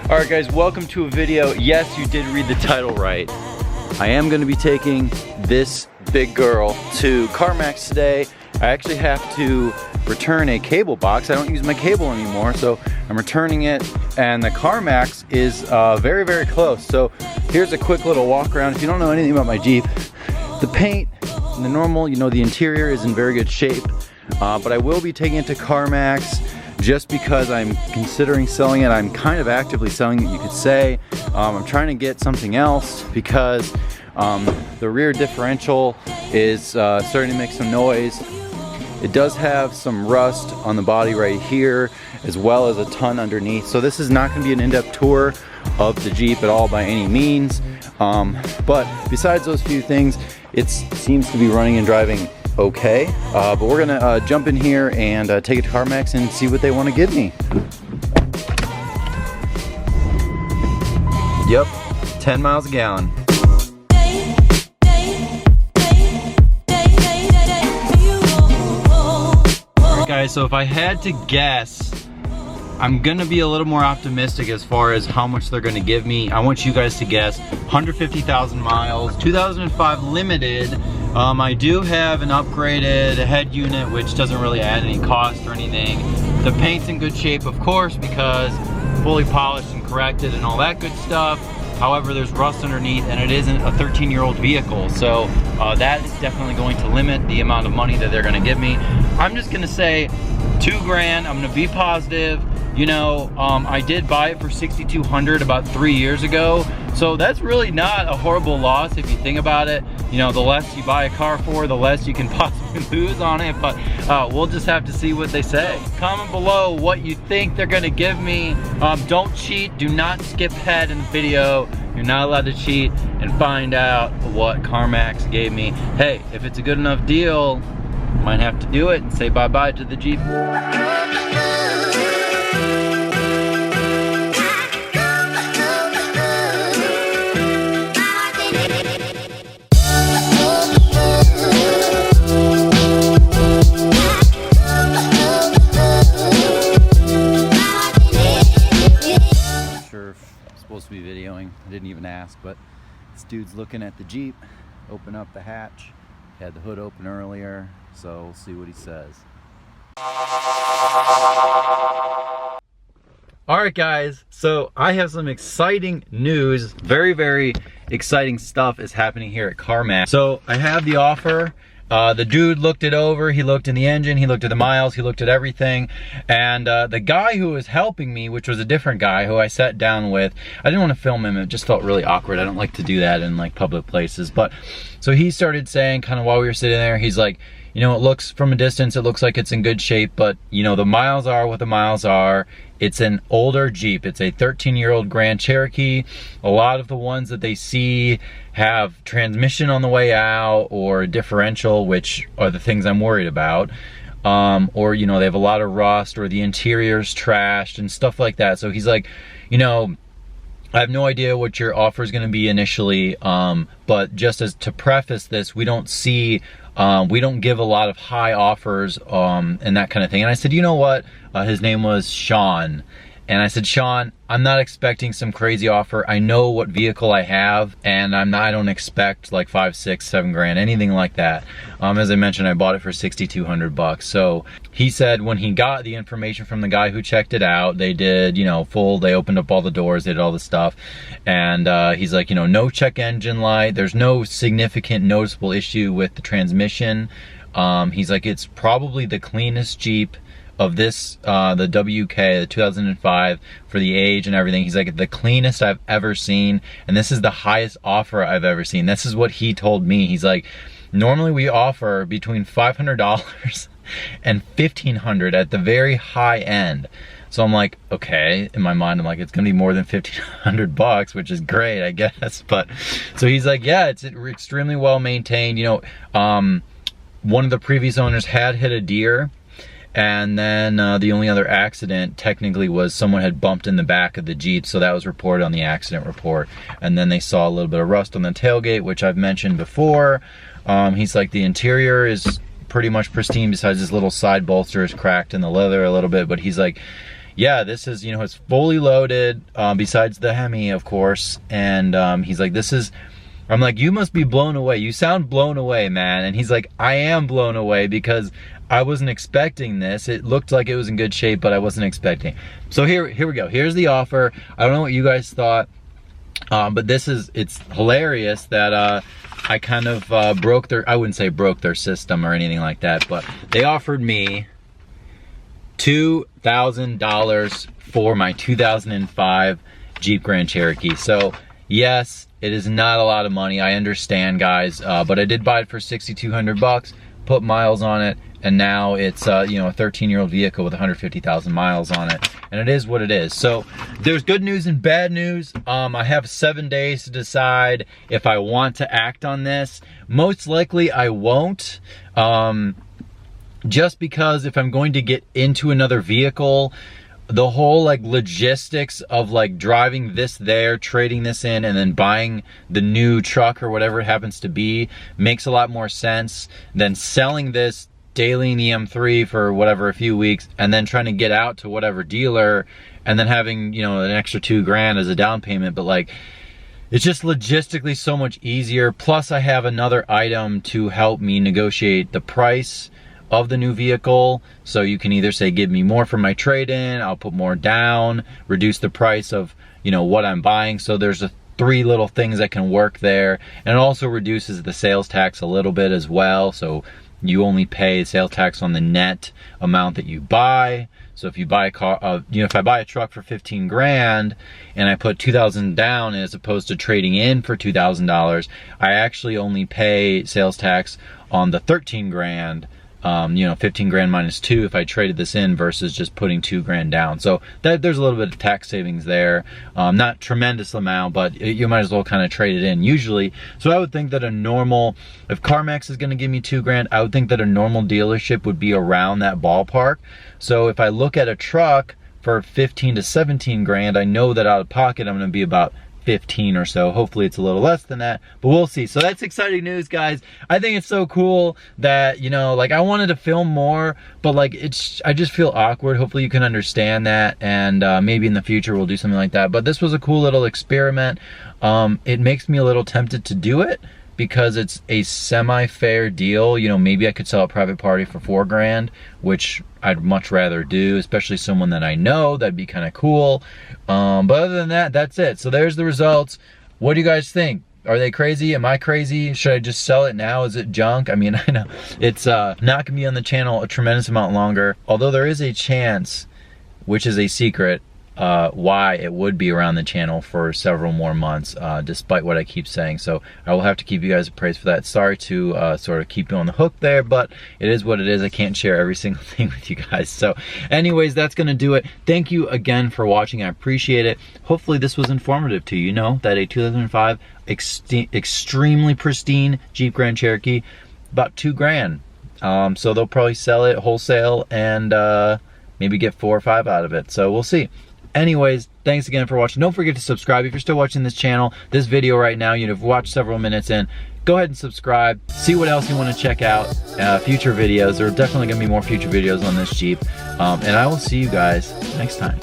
Alright guys, welcome to a video. Yes, you did read the title right. I am going to be taking this big girl to CarMax today. I actually have to return a cable box. I don't use my cable anymore, so I'm returning it, and the CarMax is very, very close. So here's a quick little walk around. If you don't know anything about my Jeep, the paint, the normal, the interior is in very good shape, but I will be taking it to CarMax just because I'm considering selling it. I'm kind of actively selling it, you could say. I'm trying to get something else because the rear differential is starting to make some noise. It does have some rust on the body right here, as well as a ton underneath. So this is not going to be an in-depth tour of the Jeep at all by any means. But besides those few things, it seems to be running and driving okay. But we're gonna jump in here and take it to CarMax and see what they want to give me. Yep, 10 miles a gallon. Alright guys, so if I had to guess, I'm gonna be a little more optimistic as far as how much they're gonna give me. I want you guys to guess 150,000 miles, 2005 limited. I do have an upgraded head unit, which doesn't really add any cost or anything. The paint's in good shape, of course, because fully polished and corrected and all that good stuff. However, there's rust underneath, and it isn't a 13-year-old vehicle, so that is definitely going to limit the amount of money that they're gonna give me. I'm just gonna say $2 grand. I'm gonna be positive. I did buy it for $6,200 about 3 years ago, so that's really not a horrible loss if you think about it. The less you buy a car for, the less you can possibly lose on it, but we'll just have to see what they say. Comment below what you think they're gonna give me. Don't cheat, do not skip ahead in the video. You're not allowed to cheat and find out what CarMax gave me. Hey, if it's a good enough deal, might have to do it and say bye-bye to the Jeep. Supposed to be videoing. I didn't even ask, but this dude's looking at the Jeep. Open up the hatch. Had the hood open earlier, so we'll see what he says. Alright guys, so I have some exciting news. Very, very exciting stuff is happening here at CarMax. So I have the offer. The dude looked it over, he looked in the engine, he looked at the miles, he looked at everything, and the guy who was helping me, which was a different guy who I sat down with, I didn't want to film him, it just felt really awkward. I don't like to do that in like public places, but so he started saying, kind of while we were sitting there, he's like, it looks from a distance, it looks like it's in good shape, but the miles are what the miles are. It's an older Jeep. It's a 13-year-old Grand Cherokee. A lot of the ones that they see have transmission on the way out or differential, which are the things I'm worried about. Or, they have a lot of rust, or the interior's trashed and stuff like that. So he's like, I have no idea what your offer is going to be initially, but just as to preface this, we don't give a lot of high offers and that kind of thing. And I said, you know what? His name was Sean. And I said, Sean, I'm not expecting some crazy offer. I know what vehicle I have, and I don't expect like 5, 6, 7 grand, anything like that. As I mentioned, I bought it for $6,200. So he said when he got the information from the guy who checked it out, they did, they opened up all the doors, they did all the stuff. And he's like, no check engine light. There's no significant noticeable issue with the transmission. He's like, it's probably the cleanest Jeep of this, the WK, the 2005, for the age and everything. He's like, the cleanest I've ever seen, and this is the highest offer I've ever seen. This is what he told me. He's like, normally we offer between $500 and $1,500 at the very high end. So I'm like, okay, in my mind, I'm like, it's gonna be more than $1,500, which is great, I guess. But so he's like, yeah, it's extremely well maintained. One of the previous owners had hit a deer, and then the only other accident technically was someone had bumped in the back of the Jeep, so that was reported on the accident report. And then they saw a little bit of rust on the tailgate, which I've mentioned before. He's like, the interior is pretty much pristine, besides this little side bolster is cracked in the leather a little bit, but he's like, yeah, this is, you know, it's fully loaded, besides the Hemi, of course. And he's like, this is, I'm like, you must be blown away. You sound blown away, man. And he's like, I am blown away because I wasn't expecting this. It looked like it was in good shape, but I wasn't expecting. So here we go. Here's the offer. I don't know what you guys thought, but it's hilarious that I kind of broke their, I wouldn't say broke their system or anything like that, but they offered me $2,000 for my 2005 Jeep Grand Cherokee. So yes, it is not a lot of money, I understand, guys, but I did buy it for 6,200 bucks, put miles on it, and now it's you know, a 13-year-old vehicle with 150,000 miles on it, and it is what it is. So there's good news and bad news. I have 7 days to decide if I want to act on this. Most likely I won't, just because if I'm going to get into another vehicle, the whole like logistics of like driving this there, trading this in, and then buying the new truck or whatever it happens to be makes a lot more sense than selling this daily in the M3 for whatever, a few weeks, and then trying to get out to whatever dealer and then having, you know, an extra $2,000 as a down payment. But like, it's just logistically so much easier. Plus I have another item to help me negotiate the price of the new vehicle. So you can either say, give me more for my trade-in, I'll put more down, reduce the price of, you know, what I'm buying. So there's three little things that can work there. And it also reduces the sales tax a little bit as well. So you only pay sales tax on the net amount that you buy. So if you buy a car, you know, if I buy a truck for 15 grand and I put 2,000 down as opposed to trading in for $2,000, I actually only pay sales tax on the 13 grand. You know, 15 grand minus 2 if I traded this in versus just putting 2 grand down. So there's a little bit of tax savings there. Not tremendous amount, but you might as well kind of trade it in usually. So I would think that a normal, if CarMax is going to give me 2 grand, I would think that a normal dealership would be around that ballpark. So if I look at a truck for 15 to 17 grand, I know that out of pocket I'm going to be about 15 or so. Hopefully it's a little less than that, but we'll see. So that's exciting news, guys. I think it's so cool that, you know, like I wanted to film more, but like I just feel awkward. Hopefully you can understand that, and maybe in the future we'll do something like that. But this was a cool little experiment. It makes me a little tempted to do it because it's a semi-fair deal. You know, maybe I could sell a private party for 4 grand, which I'd much rather do, especially someone that I know. That'd be kind of cool. But other than that, that's it. So there's the results. What do you guys think? Are they crazy? Am I crazy? Should I just sell it now? Is it junk? I mean, I know it's not gonna be on the channel a tremendous amount longer, although there is a chance, which is a secret, why it would be around the channel for several more months, despite what I keep saying. So I will have to keep you guys appraised for that. Sorry to sort of keep you on the hook there, but it is what it is. I can't share every single thing with you guys. So anyways, that's gonna do it. Thank you again for watching. I appreciate it. Hopefully this was informative to you. You know that a 2005 extremely pristine Jeep Grand Cherokee, about 2 grand. So they'll probably sell it wholesale and maybe get 4 or 5 out of it. So we'll see. Anyways, thanks again for watching. Don't forget to subscribe if you're still watching this channel, this video right now. You've watched several minutes in. Go ahead and subscribe. See what else you want to check out. Future videos. There are definitely going to be more future videos on this Jeep. And I will see you guys next time.